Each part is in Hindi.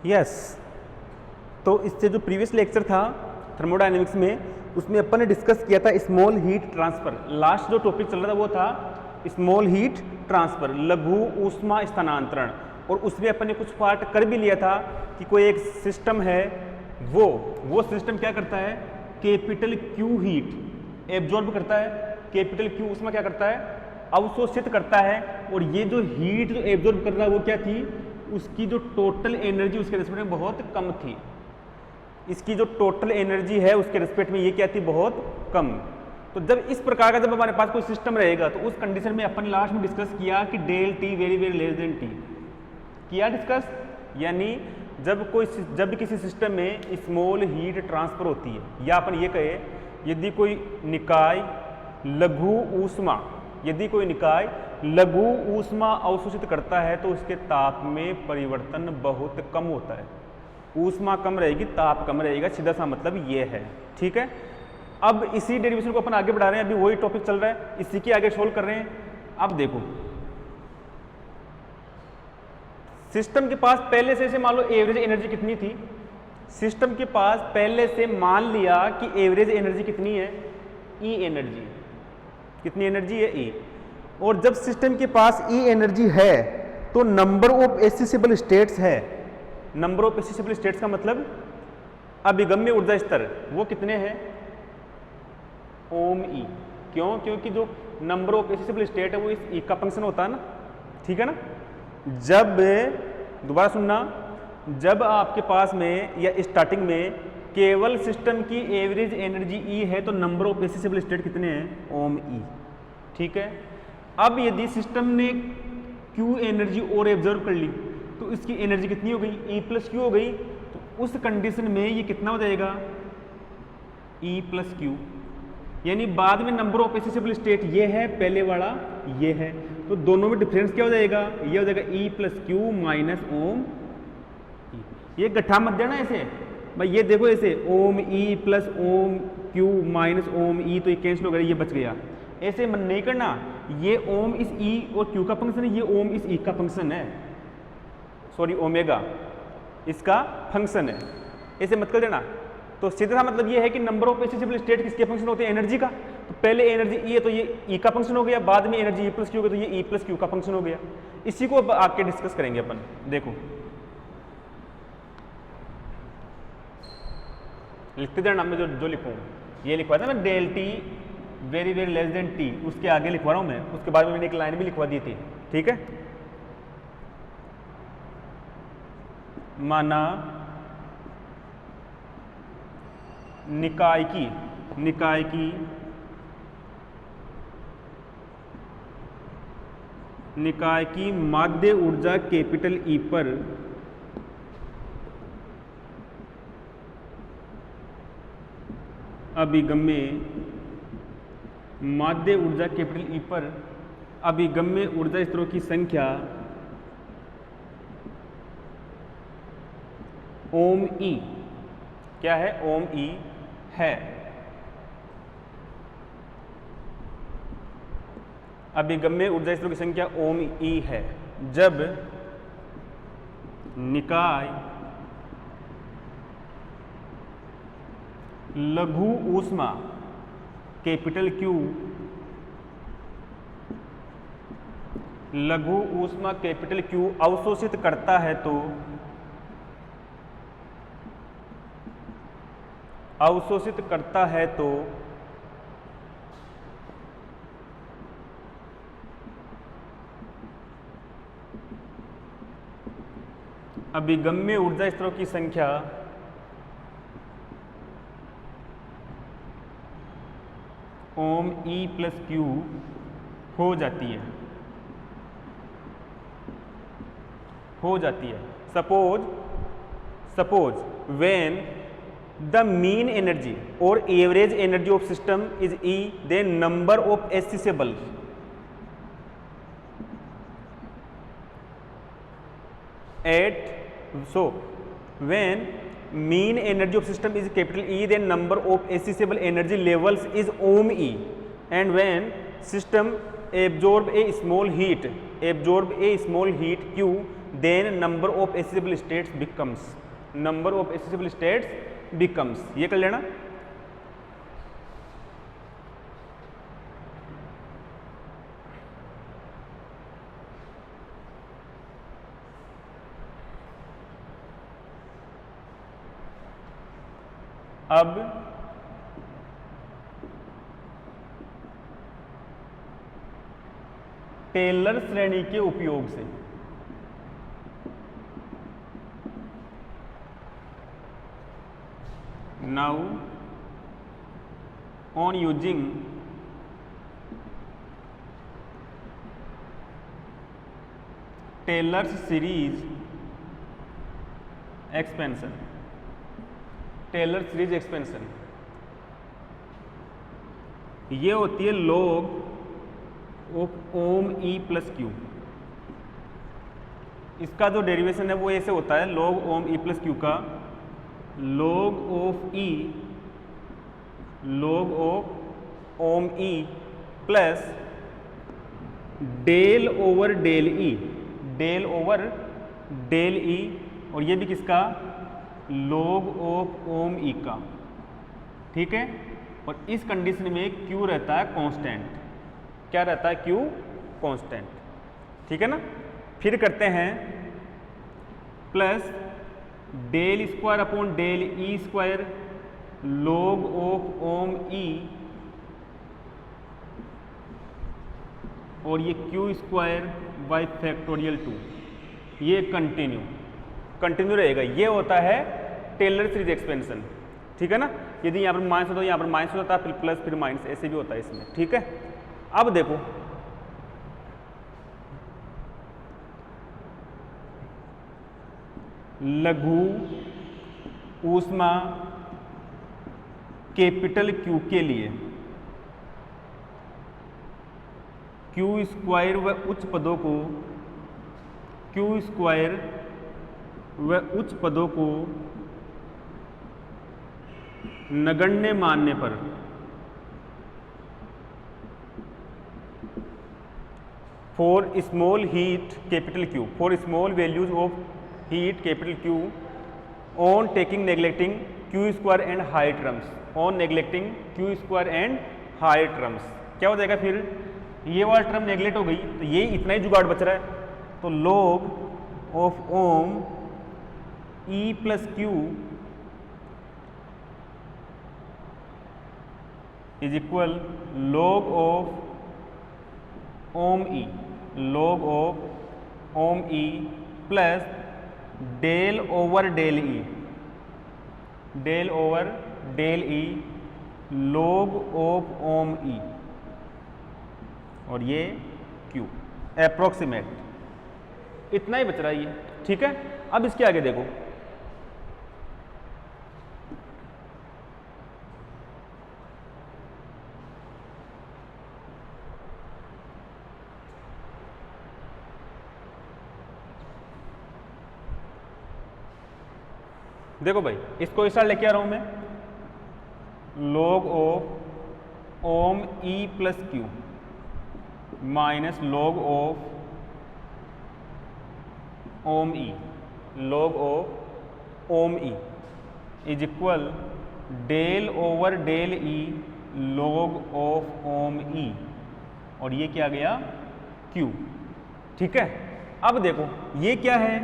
यस। तो इससे जो प्रीवियस लेक्चर था थर्मोडायनेमिक्स में, उसमें अपन ने डिस्कस किया था स्मॉल हीट ट्रांसफर। लास्ट जो टॉपिक चल रहा था वो था स्मॉल हीट ट्रांसफर, लघु ऊष्मा स्थानांतरण। और उसमें अपन ने कुछ पार्ट कर भी लिया था कि कोई एक सिस्टम है, वो सिस्टम क्या करता है, कैपिटल क्यू हीट एब्जॉर्ब करता है, कैपिटल क्यू ऊष्मा क्या करता है, अवशोषित करता है। और ये जो हीट जो एब्जॉर्ब कर रहा है वो क्या थी, उसकी जो टोटल एनर्जी उसके रिस्पेक्ट में बहुत कम थी। इसकी जो टोटल एनर्जी है उसके रिस्पेक्ट में ये क्या थी, बहुत कम। तो जब इस प्रकार का जब हमारे पास कोई सिस्टम रहेगा तो उस कंडीशन में अपन लास्ट में डिस्कस किया कि del T very very less than T किया डिस्कस। यानी जब किसी सिस्टम में स्मॉल हीट ट्रांसफर होती है, या अपन ये कहे यदि कोई निकाय लघु ऊष्मा अवशोषित करता है तो उसके ताप में परिवर्तन बहुत कम होता है। ऊष्मा कम रहेगी, ताप कम रहेगा, सीधा सा मतलब ये है। ठीक है, अब इसी डेरिवेशन को अपन आगे बढ़ा रहे हैं, अभी वही टॉपिक चल रहा है, इसी के आगे सोल्व कर रहे हैं। अब देखो सिस्टम के पास पहले से मान लो एवरेज एनर्जी कितनी थी, सिस्टम के पास पहले से मान लिया कि एवरेज एनर्जी कितनी है, ई एनर्जी। कितनी एनर्जी है, ई। और जब सिस्टम के पास ई एनर्जी है तो नंबर ऑफ एक्सेसिबल स्टेट्स है। नंबर ऑफ एक्सेसिबल स्टेट्स का मतलब अभिगम्य ऊर्जा स्तर, वो कितने हैं, ओम ई। क्यों, क्योंकि जो नंबर ऑफ एक्सेसिबल स्टेट है वो इस ई का फंक्शन होता है ना। ठीक है ना। जब, दोबारा सुनना, जब आपके पास में या स्टार्टिंग में केवल सिस्टम की एवरेज एनर्जी ई है तो नंबर ऑफ एक्सेसिबल स्टेट कितने हैं, ओम ई। ठीक है। अब यदि सिस्टम ने क्यू एनर्जी और एब्जॉर्व कर ली तो इसकी एनर्जी कितनी हो गई, ई प्लस क्यू हो गई। तो उस कंडीशन में ये कितना हो जाएगा, ई प्लस क्यू। यानी बाद में नंबर ऑफ एक्सेसिबल स्टेट ये है, पहले वाला ये है, तो दोनों में डिफरेंस क्या हो जाएगा, ये हो जाएगा ई प्लस क्यू माइनस ओम ई। ये गठा मत देना ऐसे भाई, ये देखो ऐसे ओम ई प्लस ओम क्यू माइनस ओम ई, तो ये कैंसिल हो गया, ये बच गया। ऐसे मन नहीं करना, ये ओम इस ई और क्यू का फंक्शन है, ये ओम इस ई का फंक्शन है, सॉरी ओमेगा इसका फंक्शन है, ऐसे मत कर देना। तो सीधा मतलब ये है कि नंबर ऑफ एक्सेसिबल स्टेट किसके फंक्शन होते हैं, एनर्जी का। तो पहले एनर्जी ई है तो ये ई का फंक्शन हो गया, बाद में एनर्जी ई प्लस क्यू हो गया तो ये ई प्लस क्यू का फंक्शन हो गया। इसी को अब आके डिस्कस करेंगे अपन। देखो लिखते जाना, मैं जो लिखूँ ये लिखवा था ना, del T very very less than T, उसके आगे लिखवा रहा हूँ मैं, उसके बाद में मैंने एक लाइन भी लिखवा दी थी। ठीक है, माना निकाय की माध्य ऊर्जा कैपिटल ई पर अभिगम्य माध्य ऊर्जा कैपिटल ई पर अभिगम्य ऊर्जा स्तरों की संख्या ओम ई, क्या है, ओम ई है। अभिगम्य ऊर्जा स्तरों की संख्या ओम ई है जब निकाय लघु ऊष्मा कैपिटल क्यू अवशोषित करता है तो अभिगम्य ऊर्जा स्तरों की संख्या ओम ई प्लस क्यू हो जाती है। Suppose when the mean energy और average energy of system is E, then number of accessible when mean energy of system is capital E, then number of accessible energy levels is ohm E, and when system absorb a small heat Q, then number of accessible states becomes, number of accessible states becomes, ये कर लेना। अब टेलर श्रेणी के उपयोग से now on using Taylor's series expansion, Taylor series expansion ये होती है log of Om E plus Q. इसका जो डेरिवेशन है वो ऐसे होता है log ohm E plus Q का log of E, log of Om E plus del over del E, del over del ई, और ये भी किसका log ऑफ ओम ई का, ठीक है। और इस कंडीशन में Q रहता है कांस्टेंट, क्या रहता है Q कांस्टेंट, ठीक है ना। फिर करते हैं plus del square upon del E square log of Om E, और ये Q स्क्वायर बाई फैक्टोरियल 2, ये कंटिन्यू रहेगा। ये होता है टेलर सीरीज एक्सपेंशन, ठीक है ना। यदि यहाँ पर माइनस होता है, यहाँ पर माइनस होता है, फिर प्लस फिर माइनस, ऐसे भी होता है इसमें, ठीक है। अब देखो लघु ऊष्मा कैपिटल Q के लिए Q स्क्वायर व उच्च पदों को, Q स्क्वायर व उच्च पदों को नगण्य मानने पर for small heat capital Q, for small values of heat capital Q on taking neglecting Q square and high terms, on neglecting Q square and high terms, क्या हो जाएगा फिर ये वाला टर्म नेग्लेक्ट हो गई, तो ये इतना ही जुगाड़ बच रहा है। तो log of ohm E plus Q is equal log of ohm E, log of ohm E plus del over del E, del over del E log of ohm E, और ये Q अप्रोक्सीमेट, इतना ही बच रहा है ये, ठीक है। अब इसके आगे देखो देखो भाई, इसको इस तरह लेके आ रहा हूं मैं, log of ohm E plus Q minus log of ohm E, log of ohm E is equal del over del E log of ohm E, और ये क्या गया Q, ठीक है। अब देखो ये क्या है,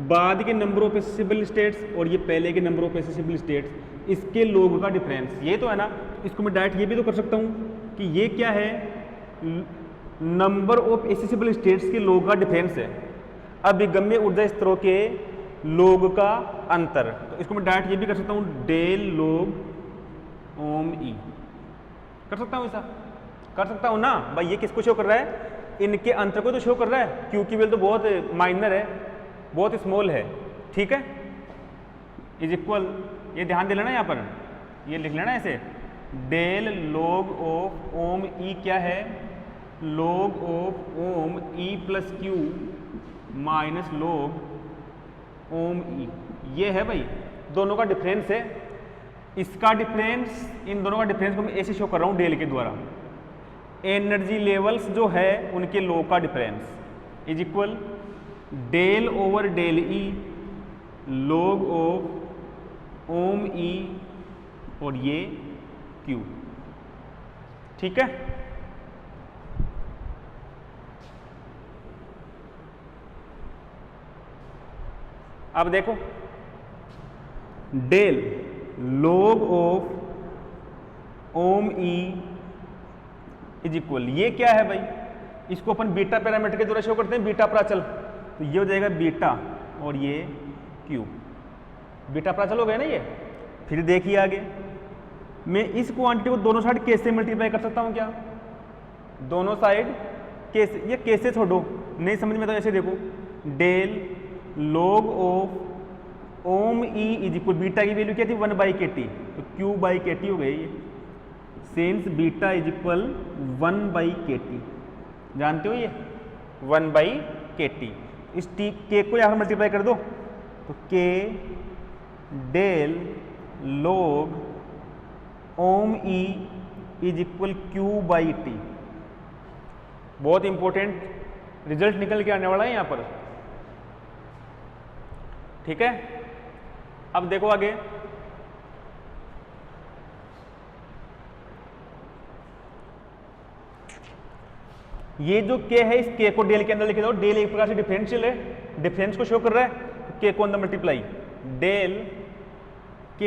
बाद के नंबर ऑफ एसेसिबल स्टेट्स और ये पहले के नंबर ऑफ एसेसिबल स्टेट्स, इसके log का डिफरेंस, ये तो है ना। इसको मैं डायरेक्ट ये भी तो कर सकता हूँ कि ये क्या है, नंबर ऑफ एसेसिबल स्टेट्स के log का डिफरेंस है अभिगम्य ऊर्जा स्तरों के log का अंतर। तो इसको मैं डायरेक्ट ये भी कर सकता हूँ डेल log ओम E, कर सकता हूँ, ऐसा कर सकता हूँ ना भाई। ये किसको शो कर रहा है, इनके अंतर को तो शो कर रहा है, Q की वैल्यू तो बहुत माइनर है, बहुत स्मॉल है, ठीक है। इज इक्वल, ये ध्यान दे लेना यहाँ पर, ये लिख लेना ऐसे, del log of ohm E क्या है, log of ohm E plus Q minus log ohm E, ये है भाई दोनों का डिफरेंस है। इसका डिफरेंस, इन दोनों का डिफरेंस को मैं ऐसे शो कर रहा हूँ डेल के द्वारा। एनर्जी लेवल्स जो है उनके log का difference is equal del over del E log of Om E और ये Q। ठीक है, अब देखो del log of Om E is equal, ये क्या है भाई, इसको अपन बीटा पैरामीटर के द्वारा शो करते हैं, बीटा प्राचल। तो ये हो जाएगा बीटा और ये Q, बीटा प्राचल हो गया ना ये। फिर देखिए आगे, मैं इस क्वांटिटी को दोनों साइड कैसे मल्टीप्लाई कर सकता हूं क्या, दोनों साइड कैसे, ये कैसे छोड़ो नहीं समझ में, तो ऐसे देखो del log of Om E is equal, beta की वैल्यू क्या थी 1/kt, तो Q/kt हो गई ये, since beta is equal 1/kt, जानते हो ये 1/kt। इस टी के को यहां मल्टीप्लाई कर दो, तो k del log ohm E is equal Q/t। बहुत इंपॉर्टेंट रिजल्ट निकल के आने वाला है यहां पर। ठीक है, अब देखो आगे, ये जो k है, इस k को डेल के अंदर लिख दो, डेल एक प्रकार से डिफरेंशियल है, डिफरेंस को शो कर रहा है, तो k को अंदर multiply, del k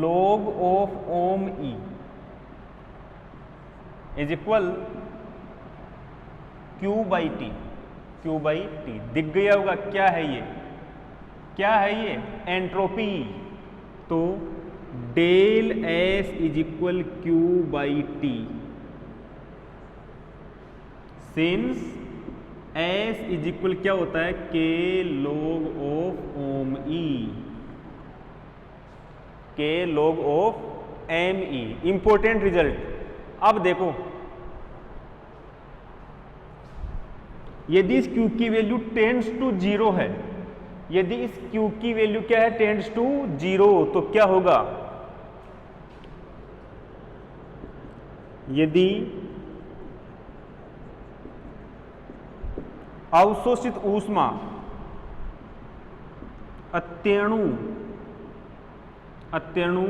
log of Om E is equal Q/t, Q/t दिख गया होगा, क्या है ये, क्या है ये, एंट्रोपी। तो del S is equal Q/t, since S is equal क्या होता है, k log of Om E, k log of M E, important result. अब देखो यदि इस Q की वैल्यू टेंड्स टू 0 है, यदि इस Q की वैल्यू क्या है, टेंड्स टू 0, तो क्या होगा, यदि अवशोषित ऊष्मा अत्यणु, अत्यणु,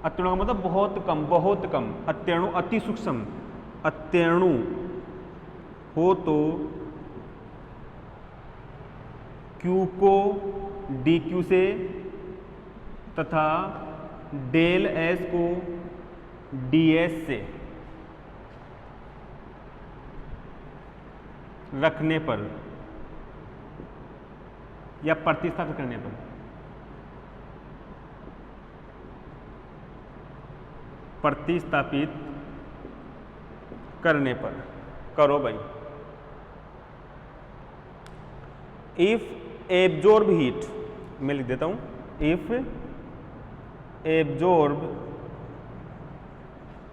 अत्यणु का मतलब बहुत कम, बहुत कम, अत्यणु अति सूक्ष्म, अत्यणु हो तो Q को dQ से तथा डेल S को ds से रखने पर या प्रतिस्थापित करने पर, प्रतिस्थापित करने पर करो भाई, इफ एब्जॉर्ब हीट, मैं लिख देता हूं, if absorb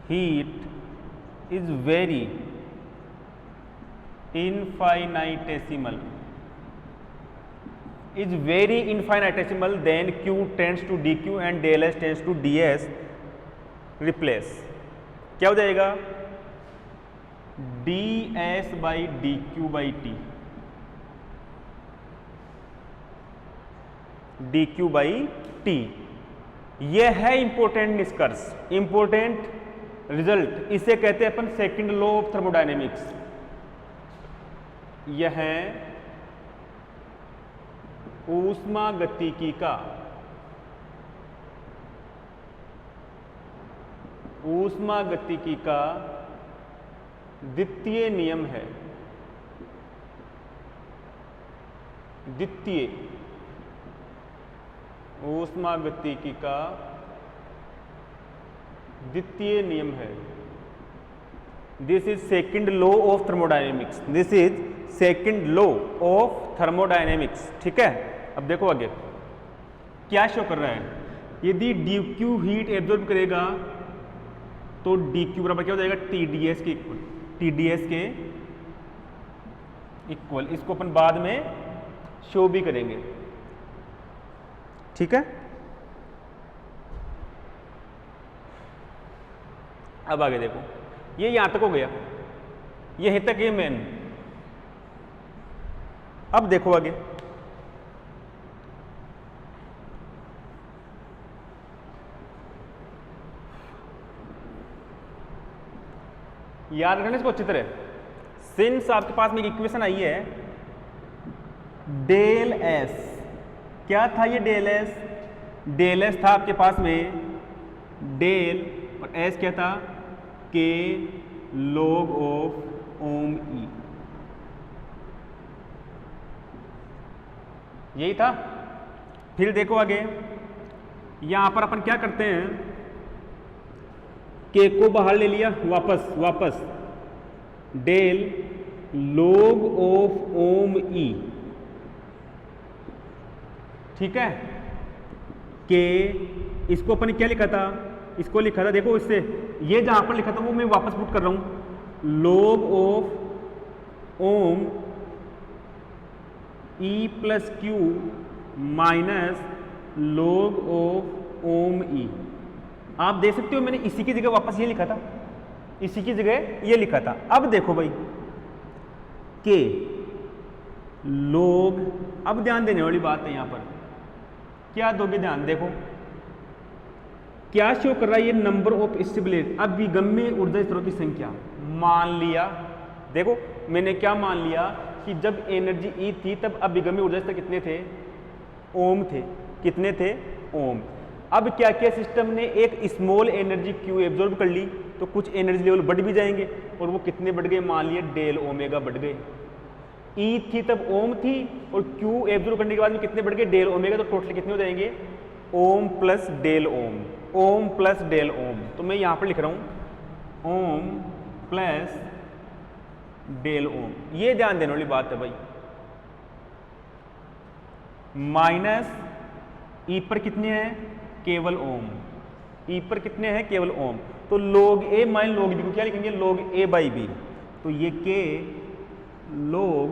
heat is very infinitesimal, is very infinitesimal, then Q tends to dQ and del S tends to ds, replace, क्या हो जाएगा, ds by dQ by t, dQ by t। यह है इंपॉर्टेंट निष्कर्ष, इंपॉर्टेंट रिजल्ट, इसे कहते हैं अपन सेकंड लॉ ऑफ थर्मोडायनेमिक्स। यह है ऊष्मागतिकी का, ऊष्मागतिकी का द्वितीय नियम है, द्वितीय ऊष्मागतिकी का द्वितीय नियम है। This is second law of thermodynamics, this is second law of thermodynamics. ठीक है, अब देखो आगे क्या शो कर रहा है, यदि dQ हीट एब्जॉर्ब करेगा तो dQ बराबर क्या हो जाएगा, TdS के इक्वल, TdS के इक्वल। इसको अपन बाद में शो भी करेंगे। ठीक है, अब आगे देखो, ये यहां तक हो गया, ये तक ये मेन, अब देखो आगे, याद रखना इसको अच्छी तरह। सिंस आपके पास में एक इक्वेशन आई है डेल एस, क्या था ये डेल एस? डेल एस था आपके पास में डेल, और एस क्या था? के log ऑफ ओम ई, यही था। फिर देखो आगे, यहां पर अपन क्या करते हैं, के को बाहर ले लिया, वापस डेल log ऑफ ओम ई, ठीक है। के इसको अपन ने क्या लिखा था? इसको लिखा था, देखो इससे ये जहां पर लिखा था वो मैं वापस पुट कर रहा हूं, log of Om E plus Q minus log of Om E. आप देख सकते हो मैंने इसी की जगह वापस ये लिखा था, इसी की जगह ये लिखा था। अब देखो भाई के log, अब ध्यान देने वाली बात है यहां पर, क्या दोगे ध्यान? देखो क्या शो कर रहा है ये, नंबर ऑफ स्टेबल अभिगम्य ऊर्जा स्तरों की संख्या। मान लिया, देखो मैंने क्या मान लिया कि जब एनर्जी ई थी तब अभिगम्य ऊर्जा स्तर कितने थे? ओम थे। कितने थे? ओम। अब क्या किया सिस्टम ने, एक स्मॉल एनर्जी क्यू एब्जॉर्ब कर ली, तो कुछ एनर्जी लेवल बढ़ भी जाएंगे, और वो कितने बढ़ गए? मान लिया डेल ओमेगा बढ़ गए। ई थी तब ओम थी, और क्यू एब्जॉर्ब करने के बाद में कितने बढ़ गए? Del omega. तो टोटल कितने हो जाएंगे? ओम प्लस डेल ओम, ओम प्लस डेल ओम। तो मैं यहां पर लिख रहा हूं ओम प्लस डेल ओम। ये ध्यान देने वाली बात है भाई। माइनस ई पर कितने हैं? केवल ओम। ई पर कितने हैं? केवल ओम। तो log A minus log B को क्या लिखेंगे? log A by B. तो ये के log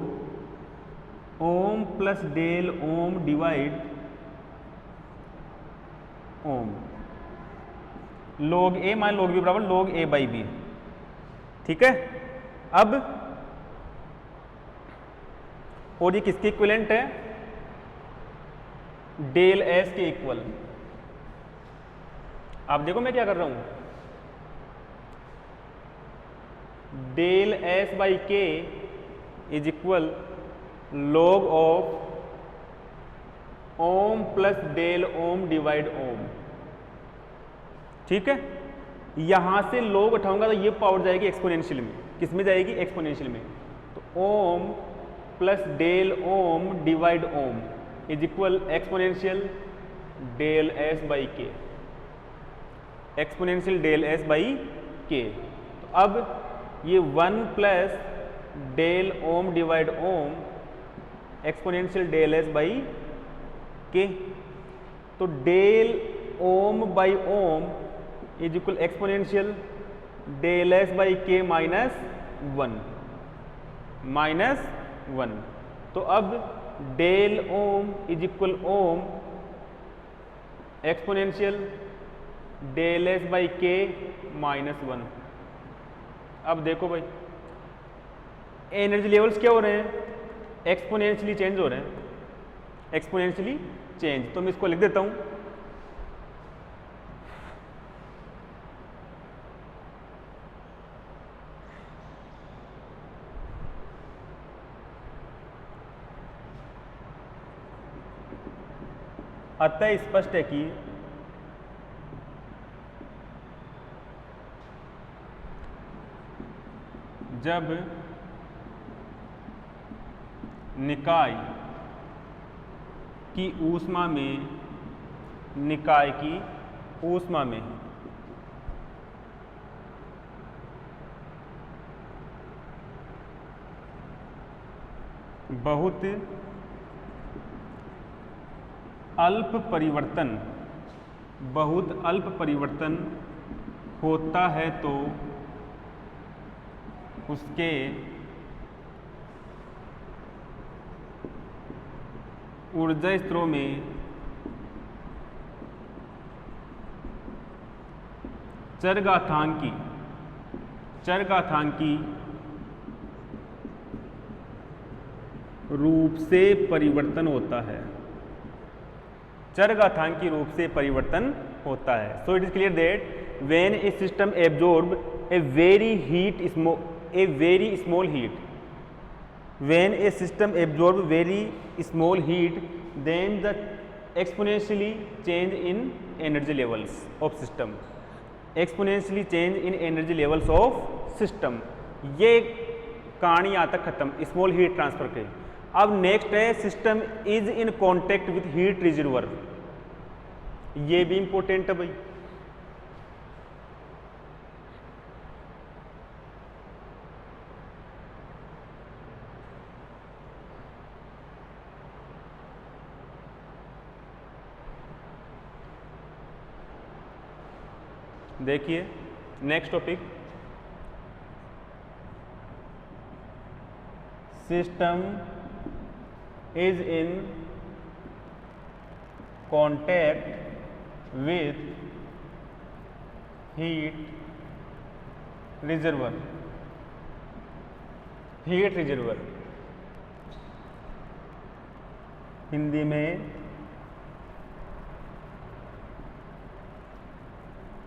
ओम प्लस डेल ओम डिवाइड ओम। log A minus log B बराबर log ए बाई बी, ठीक है। अब और ये किसके इक्विवेलेंट है? डेल एस के इक्वल। आप देखो मैं क्या कर रहा हूं, del S by K is equal log of ओम प्लस डेल ओम डिवाइड ओम, ठीक है। यहां से log उठाऊंगा तो ये पावर जाएगी एक्सपोनेंशियल में। किस में जाएगी? एक्सपोनेंशियल में। तो ohm plus del Om divide ohm is equal exponential del S by K, exponential del S by K. तो अब ये 1 plus del Om divide ohm exponential del S by K. तो del ohm by ohm is equal exponential del S by K minus 1। तो अब del ohm is equal ohm exponential del S by K minus 1। अब देखो भाई एनर्जी लेवल्स क्या हो रहे हैं? एक्सपोनेंशियली चेंज हो रहे हैं, एक्सपोनेंशियली चेंज। तो मैं इसको लिख देता हूं, अतः स्पष्ट है कि जब निकाय की ऊष्मा में, निकाय की ऊष्मा में बहुत अल्प परिवर्तन होता है तो उसके ऊर्जा स्तरों में चरघातांकी रूप से परिवर्तन होता है, चरघातांकी रूप से परिवर्तन होता है। So it is clear that when A system absorb a very small heat, when a system absorb very small heat, then the exponentially change in energy levels of system, exponentially change in energy levels of system। ये कहानी यहाँ तक खत्म स्मॉल हीट ट्रांसफर के। अब नेक्स्ट है system is in contact with heat reservoir. ये भी इंपॉर्टेंट है भाई। देखिए next topic, system is in contact with heat reservoir. Heat reservoir Hindi में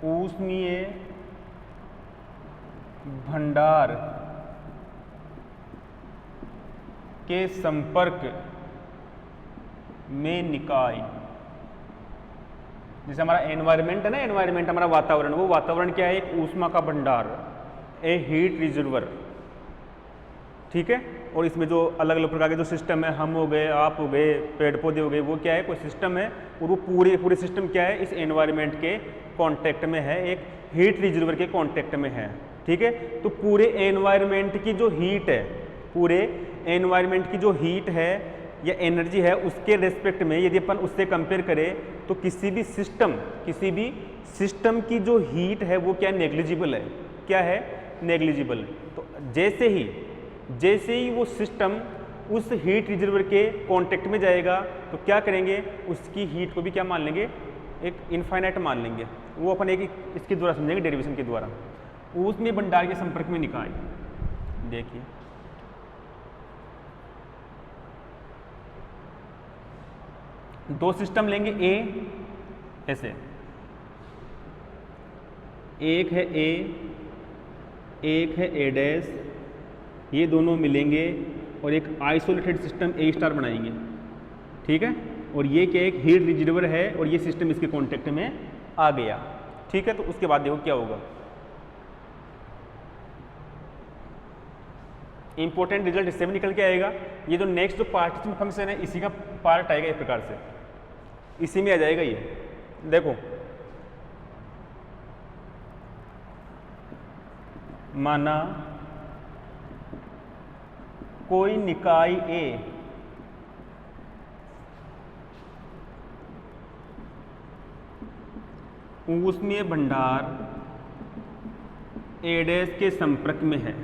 ऊष्मीय भंडार के संपर्क में निकाय। जैसे हमारा एनवायरनमेंट है ना, एनवायरनमेंट हमारा वातावरण, वो वातावरण क्या है? एक ऊष्मा का भंडार, ए हीट रिजर्वर, ठीक है। और इसमें जो अलग अलग प्रकार के जो सिस्टम है, हम हो गए, आप हो गए, पेड़ पौधे हो गए, वो क्या है? कोई सिस्टम है, और वो पूरे सिस्टम क्या है? इस एनवायरनमेंट के कांटेक्ट में है, एक हीट रिजर्वर के कांटेक्ट में है, ठीक है। तो पूरे एनवायरनमेंट की जो हीट है, पूरे एनवायरनमेंट की जो हीट है या एनर्जी है, उसके रेस्पेक्ट में यदि अपन उससे कंपेयर करें तो किसी भी सिस्टम की जो हीट है वो क्या नेग्लिजिबल है, क्या है? नेग्लिजिबल। तो जैसे ही वो सिस्टम उस हीट रिजर्वर के कांटेक्ट में जाएगा तो क्या करेंगे? उसकी हीट को भी क्या मान लेंगे? एक इनफाइनाइट मान लेंगे। वो अपन एक इसके द्वारा समझेंगे, डेरिवेशन के द्वारा। ऊष्मीय भंडार के संपर्क में निकाय। देखिए दो सिस्टम लेंगे ए, ऐसे एक है ए, एक है ए डैश, ये दोनों मिलेंगे और एक आइसोलेटेड सिस्टम ए स्टार बनाएंगे, ठीक है। और ये क्या? एक हीट रिजर्वर है और ये सिस्टम इसके कांटेक्ट में आ गया, ठीक है। तो उसके बाद देखो क्या होगा। इंपॉर्टेंट रिजल्ट इससे भी निकल के आएगा। ये जो नेक्स्ट जो पार्टीशन फंक्शन है इसी का पार्ट आएगा, इस प्रकार से इसी में आ जाएगा। ये देखो, माना कोई निकाय ए ऊष्मीय भंडार ए डैश के संपर्क में है,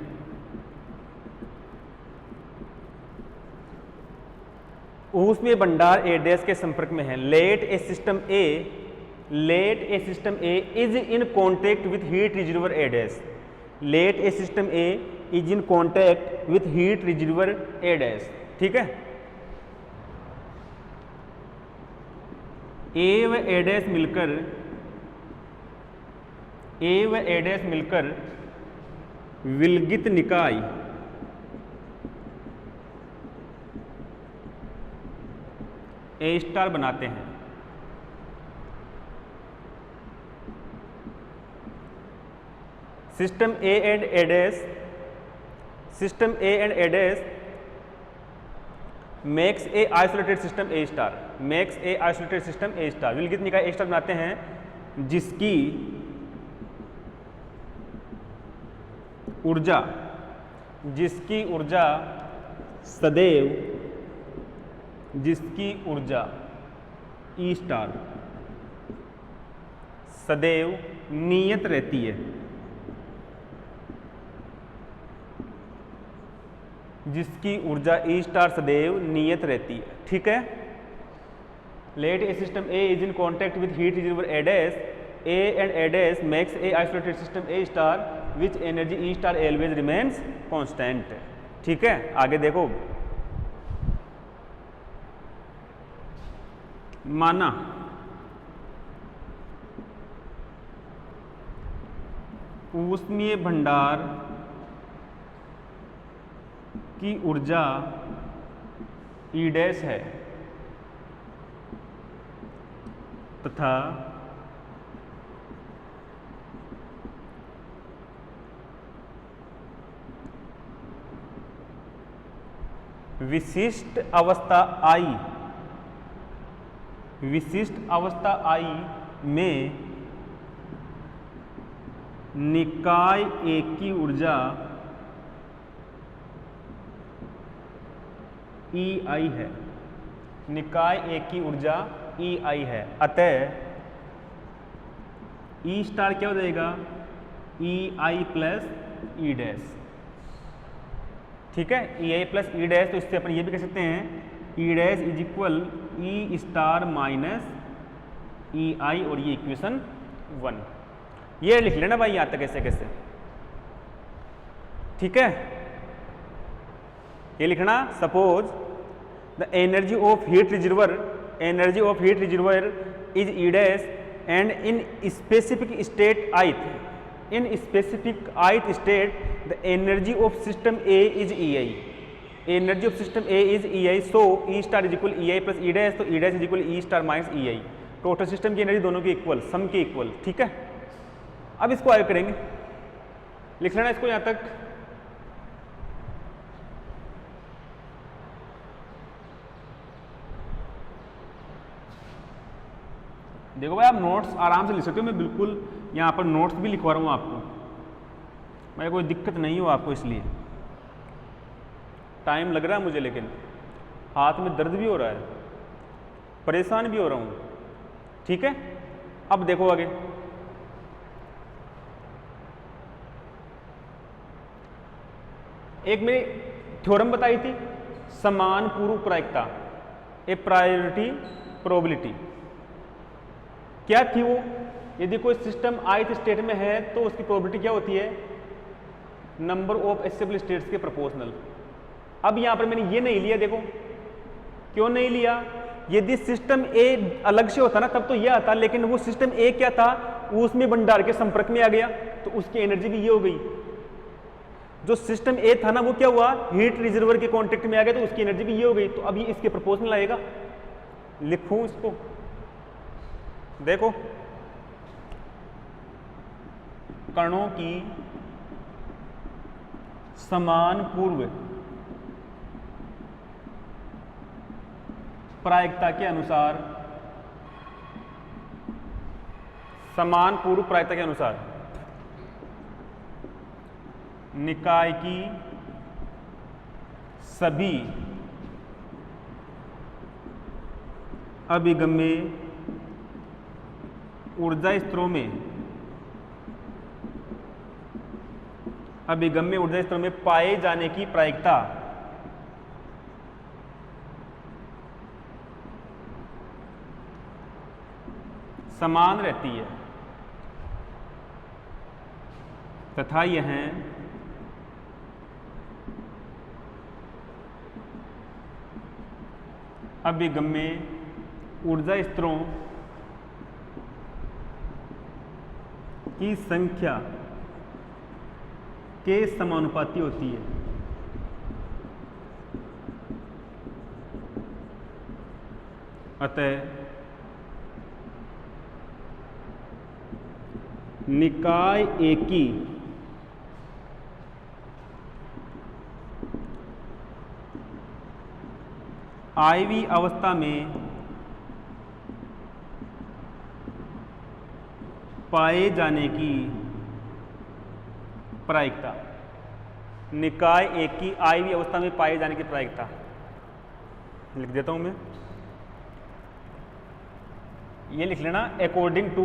ऊष्मीय भंडार ए डैश के संपर्क में है। Let A system A is in contact with heat reservoir A dash. Let A system A is in contact with heat reservoir A dash, ठीक है। ए व ए डैश मिलकर विलगित निकाय ए स्टार बनाते हैं। System A and A dash makes A isolated system A star. विलगित निकाय ए स्टार बनाते हैं जिसकी ऊर्जा ई स्टार सदैव नियत रहती है, जिसकी ऊर्जा ई स्टार सदैव नियत रहती है, ठीक है। Let A system A is in contact with heat reservoir A dash, A and A dash makes A isolated system A star which energy E star always remains constant, ठीक है। आगे देखो, माना ऊष्मीय भंडार की ऊर्जा E डैश है तथा विशिष्ट अवस्था I में निकाय A की ऊर्जा EI है, निकाय A की ऊर्जा EI है। अतः E स्टार क्या हो जाएगा? EI plus E dash. ठीक है, EI प्लस E डैश, तो इससे अपन ये भी कह सकते हैं E dash is equal E star minus EI, और ये इक्वेशन 1। ये लिख लेना भाई यहाँ तक कैसे कैसे। ठीक है, ये लिखना, suppose the energy of heat reservoir is E dash and in specific state ith, in specific ith state the energy of system A is EI, energy of system A is EI, so E star is equal EI plus E dash, तो E dash is equal E star minus EI। Total system की एनर्जी दोनों की इक्वल, सम के इक्वल। ठीक है, अब इसको आगे करेंगे, लिख लेना इसको यहां तक। देखो भाई, आप नोट्स आराम से लिख सकते हो, मैं बिल्कुल यहाँ पर नोट्स भी लिखवा रहा हूँ आपको, मैं कोई दिक्कत नहीं हो आपको, इसलिए टाइम लग रहा है मुझे, लेकिन हाथ में दर्द भी हो रहा है, परेशान भी हो रहा हूँ। ठीक है, अब देखो आगे, एक मेरी थ्योरम बताई थी, समान पूर्व प्रायिकता, ए प्रायोरिटी प्रोबेबिलिटी। क्या थी वो? यदि कोई सिस्टम ith स्टेट में है तो उसकी प्रोबेबिलिटी क्या होती है? नंबर ऑफ एक्सेप्टेबल स्टेट्स के प्रोपोर्शनल। अब यहां पर मैंने ये नहीं लिया, देखो क्यों नहीं लिया? यदि सिस्टम A अलग से होता ना तब तो यह आता, लेकिन वो सिस्टम A क्या था, ऊष्मीय भंडार के संपर्क में आ गया तो उसकी एनर्जी भी ये हो गई। जो सिस्टम A था ना वो क्या हुआ, हीट रिजर्वर के कांटेक्ट में आ गया तो उसकी एनर्जी भी ये हो गई। तो अब ये इसके प्रोपोर्शनल आएगा, लिखूं इसको, देखो कणों की समान पूर्व प्रायिकता के अनुसार, समान पूर्व प्रायिकता के अनुसार निकाय की सभी अभिगम्य ऊर्जा स्तरों में, अभिगम्य ऊर्जा स्तरों में पाए जाने की प्रायिकता समान रहती है तथा यह अभिगम्य ऊर्जा स्तरों की संख्या के समानुपाती होती है। अतः निकाय A की IV अवस्था में पाए जाने की प्रायिकता, निकाय A की IV अवस्था में पाए जाने की प्रायिकता लिख देता हूं मैं, ये लिख लेना, according to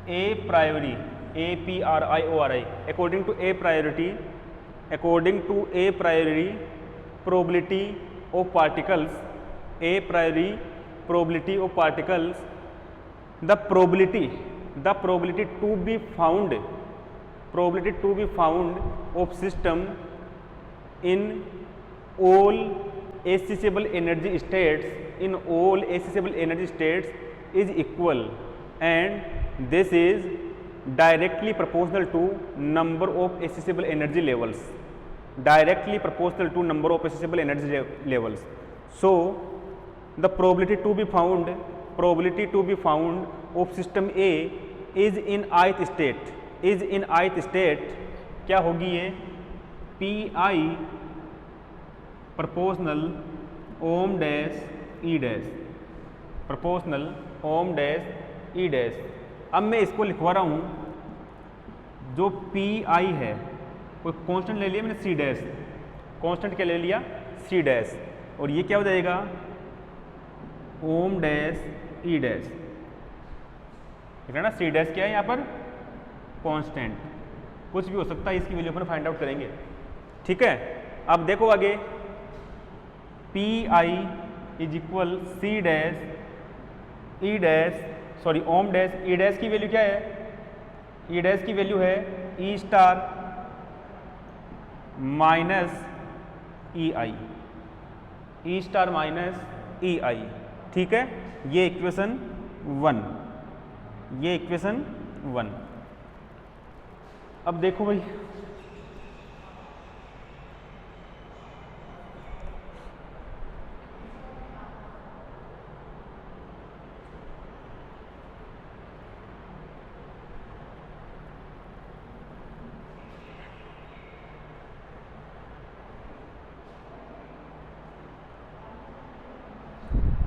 A priori, APRIORI, according to A priori probability of particles, A priori probability of particles, the probability to be found of system in all accessible energy states in all accessible energy states is equal and this is directly proportional to number of accessible energy levels, directly proportional to number of accessible energy levels. So the probability to be found of system A is in ith state क्या होगी ये P I proportional ohm dash E dash, proportional ohm dash E dash. अब मैं इसको लिखवा रहा हूँ, जो पी आई है कोई कांस्टेंट ले लिया मैंने सी डैश, कांस्टेंट क्या ले लिया सी डैश, और ये क्या हो जाएगा ओम डैश ई डैश, ठीक है ना। सी डैश क्या है यहाँ पर कांस्टेंट, कुछ भी हो सकता है, इसकी वैल्यू अपन फाइंड आउट करेंगे, ठीक है। अब देखो आगे P I is equal C dash E dash, sorry ohm dash E dash की वैल्यू क्या है, ई डैश की वैल्यू है E star minus E I, E star minus E I, ठीक है। ये इक्वेशन 1, ये इक्वेशन 1। अब देखो भाई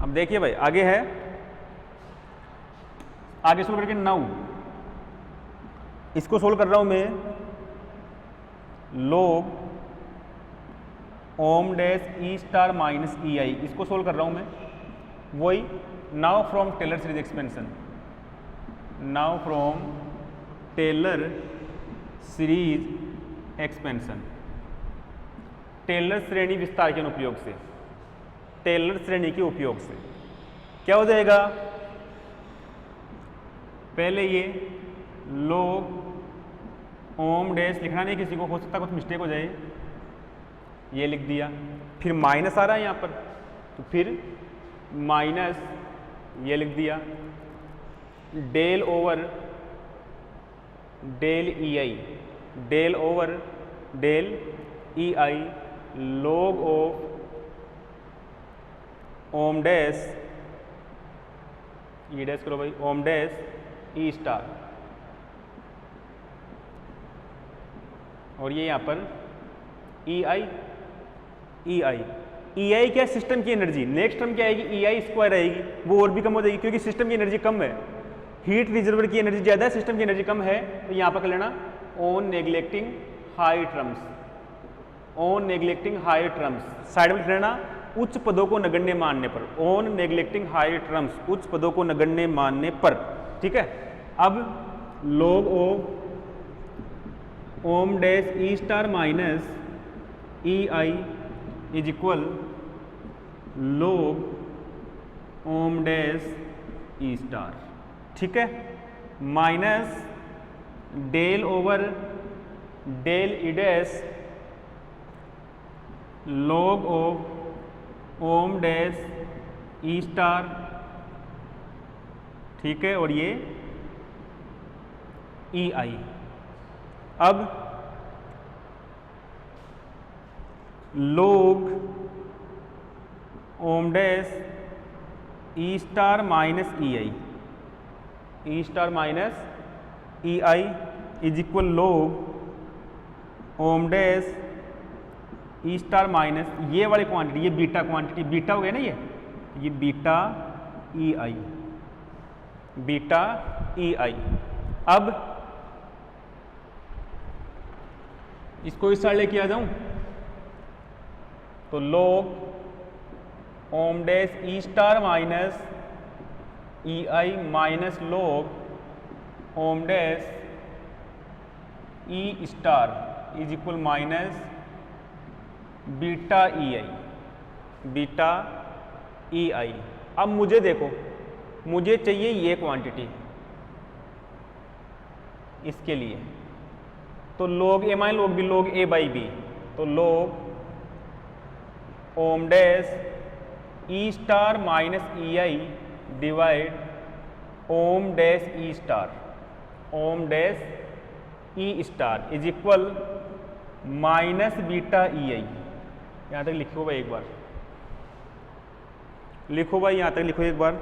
अब देखिए भाई आगे है, आगे सोल्व करके 9, इसको सोल्व कर रहा हूं मैं log Om dash E star minus E I, इसको सोल्व कर रहा हूं मैं वही now from Taylor series expansion, now from Taylor series expansion, Taylor श्रेणी विस्तार के अनुप्रयोग से, टेलर श्रेणी के उपयोग से क्या हो जाएगा, पहले ये log ओम डैश लिखना नहीं किसी को, हो सकता कुछ मिस्टेक हो जाए, ये लिख दिया, फिर माइनस आ रहा है यहाँ पर तो फिर माइनस ये लिख दिया, del over del E I, del over del E I log of ohm dash E dash करो भाई, ओम डैश ई स्टार, और ये यहाँ पर ई आई, ई आई, ई आई क्या सिस्टम की एनर्जी, नेक्स्ट टर्म क्या आएगी ई आई स्क्वायर आएगी, वो और भी कम हो जाएगी क्योंकि सिस्टम की एनर्जी कम है, हीट रिजर्वर की एनर्जी ज़्यादा है, सिस्टम की एनर्जी कम है, तो यहाँ पर कर लेना on neglecting high terms, on neglecting high terms, side में लिख लेना उच्च पदों को नगण्य मानने पर, ऑन नेग्लेक्टिंग हाई टर्म्स, उच्च पदों को नगण्य मानने पर, ठीक है। अब log of ohm dash E star minus E I is equal log Om dash E star, ठीक है, minus del over del E dash log of ohm dash E star, ठीक है, और ये ई आई। अब log Om dash E star minus E I, E star minus E I is equal log Om dash E star minus ये वाली क्वांटिटी, ये बीटा क्वांटिटी, बीटा हो गया ना ये beta E I, beta E I. अब इसको इस साइड लेके आ जाऊं तो log Om dash E star minus E I minus log Om dash E star is equal minus beta E I, beta E I. अब मुझे देखो, मुझे चाहिए ये क्वांटिटी इसके लिए, तो log A minus log B, log A by B, तो log Om dash E star minus E I divide ओम डैश ई स्टार, ओम dash E star is equal minus beta E I. यहाँ तक लिखो भाई एक बार, लिखो भाई यहाँ तक लिखो एक बार।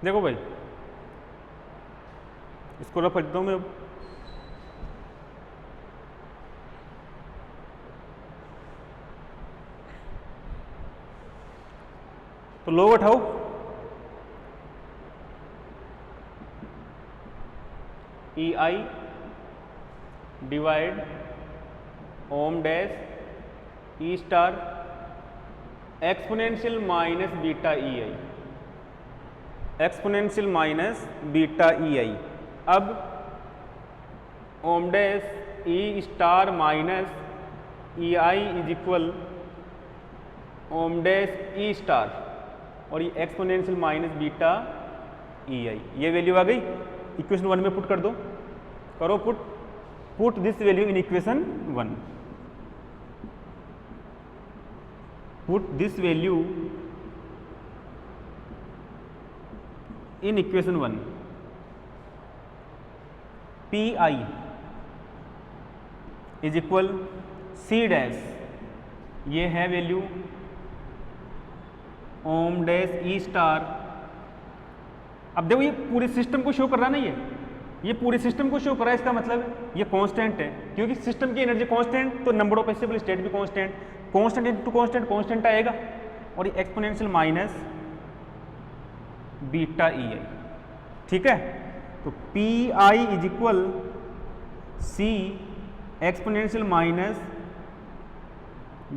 देखो भाई इसको रफ कर देता हूँ मैं अब। तो लोग उठाओ, ई आई डिवाइड ओम dash E star exponential minus beta E I, exponential minus beta E I. अब ओम dash E star minus E I is equal ओम डैश ई स्टार और ये एक्सपोनेंशियल माइनस बीटा ई आई, ये वैल्यू आ गई। इक्वेशन 1 में पुट कर दो, करो put this value in equation 1, put this value in equation 1। P I is equal C dash, ये है value ohm dash E star. अब देखो ये पूरे सिस्टम को शो कर रहा है ना, ये पूरे सिस्टम को शो कर रहा है, इसका मतलब ये कांस्टेंट है, क्योंकि सिस्टम की एनर्जी कांस्टेंट तो नंबर ऑफ स्टेबल स्टेट भी constant, constant into constant constant आएगा और ये exponential minus beta E I. ठीक है, तो P I is equal C exponential minus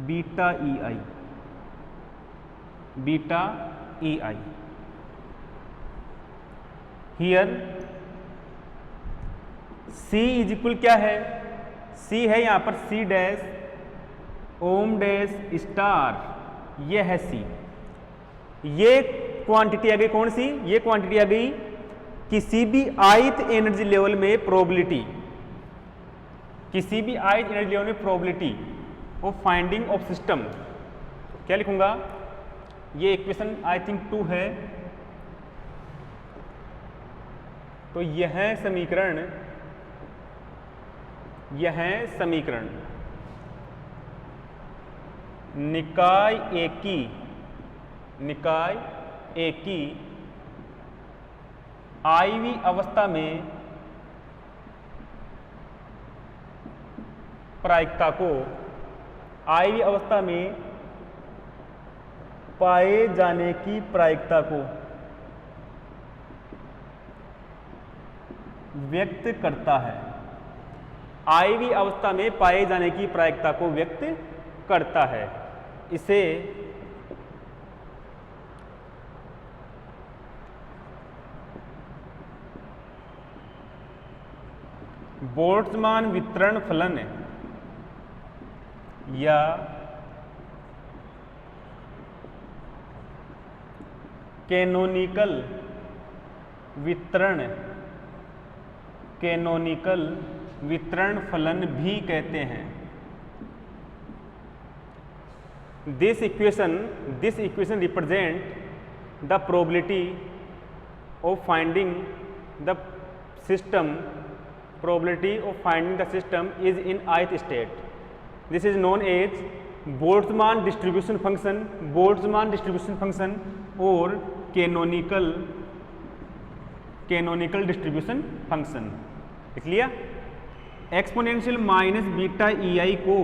beta E I, beta E I. Here C is equal क्या है, C है यहां पर C dash ohm dash star, ये है C। ये क्वांटिटी आ गई कौन सी, ये क्वांटिटी आ गई किसी भी ith एनर्जी लेवल में प्रोबेबिलिटी, किसी भी ith एनर्जी लेवल में probability of finding of system. क्या लिखूंगा, ये इक्वेशन आई थिंक 2 है, तो यह समीकरण, यह समीकरण निकाय एकी, निकाय एकी आईवी अवस्था में प्रायिकता को, आईवी अवस्था में पाए जाने की प्रायिकता को व्यक्त करता है, आईवी अवस्था में पाए जाने की प्रायिकता को व्यक्त करता है। इसे बोल्ट्जमान वितरण फलन या कैनोनिकल वितरण फलन भी कहते हैं। This equation represent the probability of finding the system is in ith state. This is known as Boltzmann distribution function और कैनोनिकल डिस्ट्रीब्यूशन फंक्शन। लिख लिया। एक्सपोनेंशियल माइनस बीटा EI को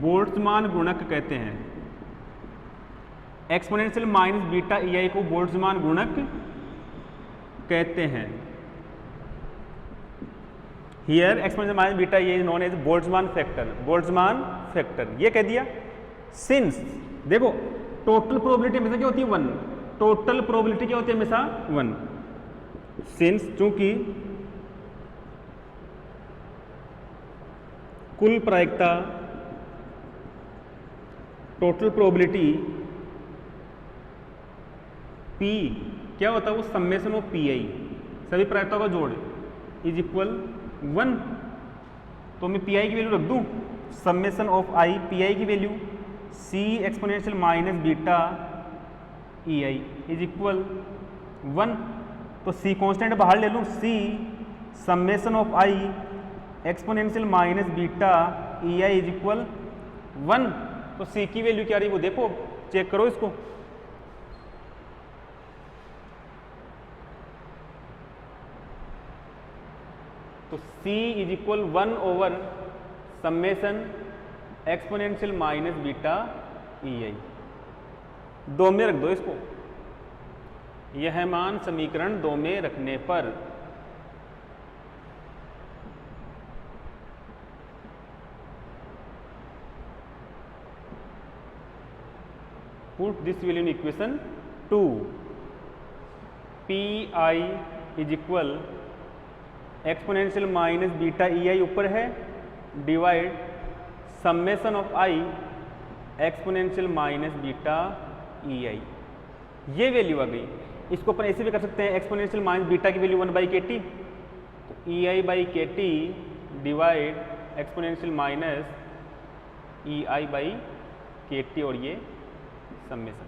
बोल्ट्जमान गुणक कहते हैं। एक्सपोनेंशियल माइनस बीटा EI को बोल्ट्जमान गुणक कहते हैं। Here exponential minus beta EI is known as Boltzmann factor. ये कह दिया। सिंस देखो टोटल प्रोबेबिलिटी हमेशा क्या होती है 1, टोटल प्रोबेबिलिटी क्या होती है हमेशा 1। सिंस चूंकि कुल प्रायिकता टोटल प्रोबेबिलिटी P क्या होता है वो समेशन ऑफ PI सभी प्रायिकताओं का जोड़ इज इक्वल 1। तो मैं PI की वैल्यू रख दूं समेशन ऑफ I PI की value C exponential minus beta EI is equal 1। तो C कांस्टेंट बाहर ले लूँ, C summation of I exponential minus beta EI is equal 1। तो C की वैल्यू क्या रही वो देखो, चेक करो इसको। तो C is equal 1 over summation exponential minus beta EI। 2 में रख दो इसको। यह मान समीकरण 2 में रखने पर put this value in equation 2। PI is equal exponential minus beta EI ऊपर है divide summation of I exponential minus beta EI। ये वैल्यू आ गई। इसको अपन ऐसे भी कर सकते हैं, एक्सपोनेंशियल माइनस बीटा की वैल्यू 1/KT, तो EI/KT divide exponential minus EI/KT और ये समेशन।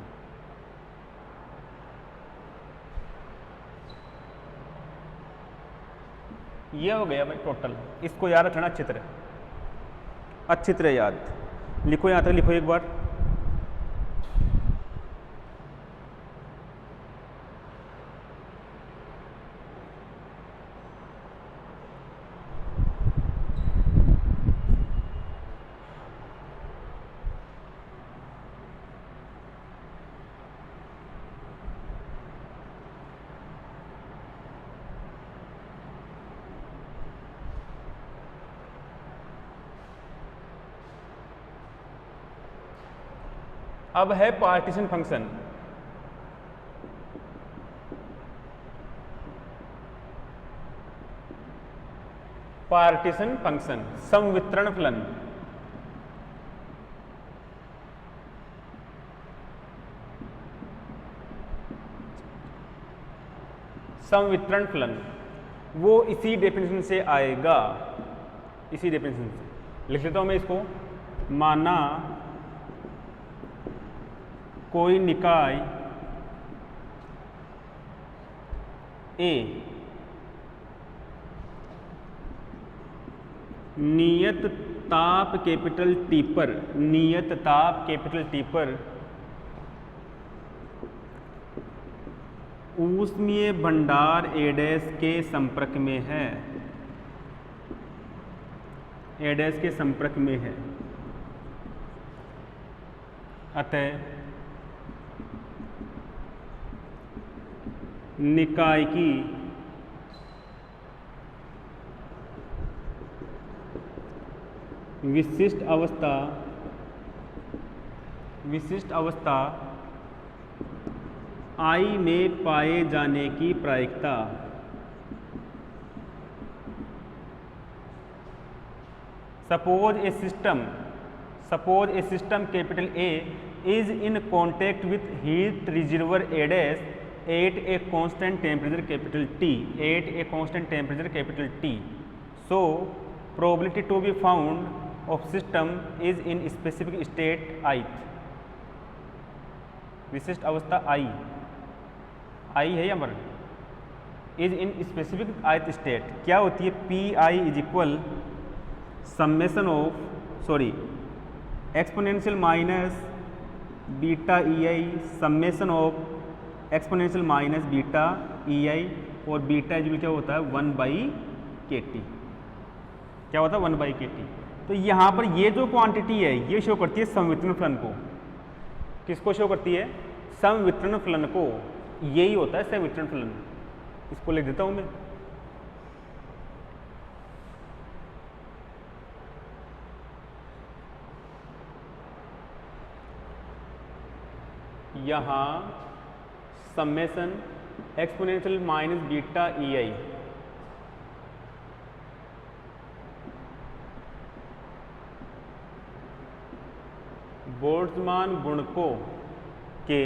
ये हो गया भाई टोटल। इसको याद रखना अच्छी तरह याद लिखो। यहाँ तक लिखो एक बार। अब है पार्टीशन फंक्शन। पार्टीशन फंक्शन समवितरण फलन। समवितरण फलन वो इसी डेफिनेशन से आएगा, इसी डेफिनेशन से। लिख लेता हूं मैं इसको। माना कोई निकाय A नियत ताप कैपिटल T पर ऊष्मीय भंडार A' के संपर्क में है, A' के संपर्क में है। अतः निकाय की विशिष्ट अवस्था I में पाए जाने की प्रायिकता suppose a system capital A is in contact with heat reservoir एडेस at a constant temperature capital T so probability to be found of system is in specific state ith, विशिष्ट अवस्था आई है यहाँ पर, is in specific ith state क्या होती है, P I is equal summation of exponential minus beta E i summation of exponential minus beta E i और बीटा इज क्या होता है 1/kT, क्या होता है 1/kT। तो यहाँ पर ये जो क्वांटिटी है ये शो करती है संवितरण फलन को, किसको शो करती है, संवितरण फलन को, यही होता है संवितरण फलन। इसको लिख देता हूँ मैं, यहाँ summation exponential minus beta E i Boltzmann गुणकों के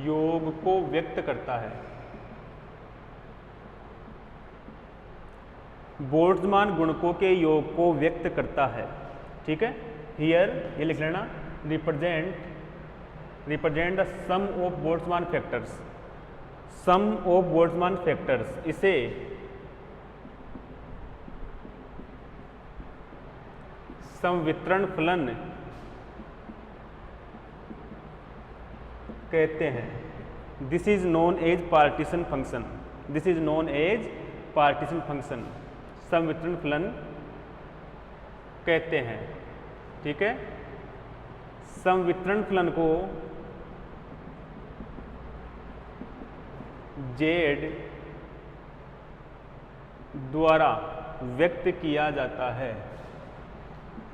योग को व्यक्त करता है। बोल्ट्जमान गुणकों के योग को व्यक्त करता है, ठीक है। हियर ये लिख लेना, represent the sum of Boltzmann factors, इसे संवितरण फलन कहते हैं। This is known as partition function, संवितरण फलन कहते हैं, ठीक है। संवितरण फलन को जेड द्वारा व्यक्त किया जाता है।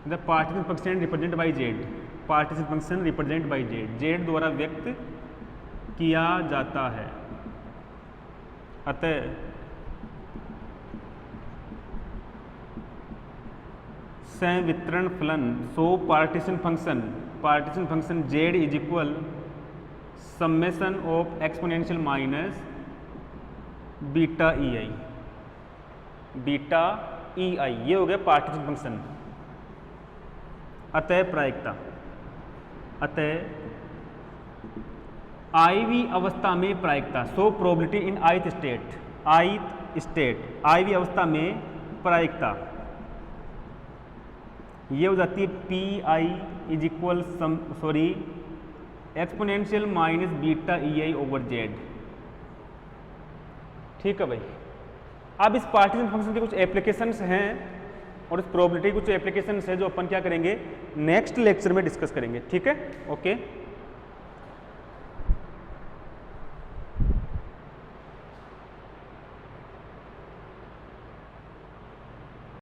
The partition function represent by Z, partition function represent by Z द्वारा व्यक्त किया जाता है। अतः संवितरण फलन partition function Z is equal summation of exponential minus beta E आई, ये हो गया पार्टीशन फंक्शन। अतः प्रायिकता, IV अवस्था में प्रायिकता, so probability in ith state, IV अवस्था में प्रायिकता ये हो जाती है P I is equal exponential minus beta E I over Z, ठीक है भाई। अब इस पार्टीशन फंक्शन के कुछ एप्लीकेशंस हैं और इस प्रोबेबिलिटी कुछ एप्लीकेशंस है जो अपन क्या करेंगे नेक्स्ट लेक्चर में डिस्कस करेंगे, ठीक है, ओके।